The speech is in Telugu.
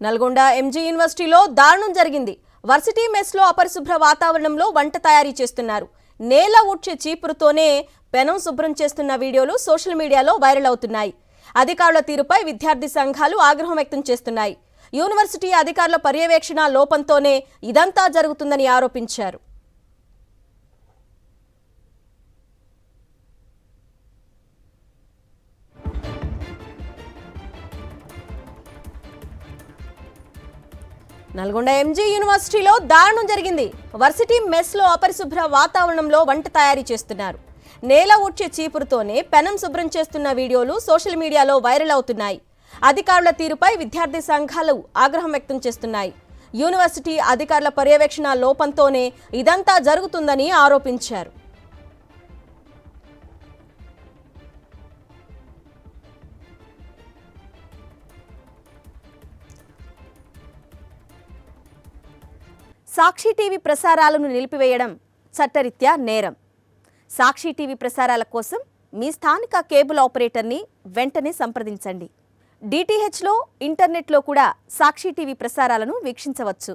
నల్గొండ ఎంజీ యూనివర్సిటీలో దారుణం జరిగింది. వర్సిటీ మెస్లో అపరిశుభ్ర వాతావరణంలో వంట తయారీ చేస్తున్నారు. నేల ఊడ్చే చీపురుతోనే పెనం శుభ్రం చేస్తున్న వీడియోలు సోషల్ మీడియాలో వైరల్ అవుతున్నాయి. అధికారుల తీరుపై విద్యార్థి సంఘాలు ఆగ్రహం వ్యక్తం చేస్తున్నాయి. యూనివర్సిటీ అధికారుల పర్యవేక్షణ లోపంతోనే ఇదంతా జరుగుతుందని ఆరోపించారు. నల్గొండ ఎంజీ యూనివర్సిటీలో దారుణం జరిగింది. వర్సిటీ మెస్లో అపరిశుభ్ర వాతావరణంలో వంట తయారీ చేస్తున్నారు. నేల ఊడ్చే చీపురుతోనే పెనం శుభ్రం చేస్తున్న వీడియోలు సోషల్ మీడియాలో వైరల్ అవుతున్నాయి. అధికారుల తీరుపై విద్యార్థి సంఘాలు ఆగ్రహం వ్యక్తం చేస్తున్నాయి. యూనివర్సిటీ అధికారుల పర్యవేక్షణ లోపంతోనే ఇదంతా జరుగుతుందని ఆరోపించారు. సాక్షి టీవీ ప్రసారాలను నిలిపివేయడం చట్టరీత్యా నేరం. సాక్షి టీవీ ప్రసారాల కోసం మీ స్థానిక కేబుల్ ఆపరేటర్ని వెంటనే సంప్రదించండి. డిటిహెచ్లో, ఇంటర్నెట్లో కూడా సాక్షి టీవీ ప్రసారాలను వీక్షించవచ్చు.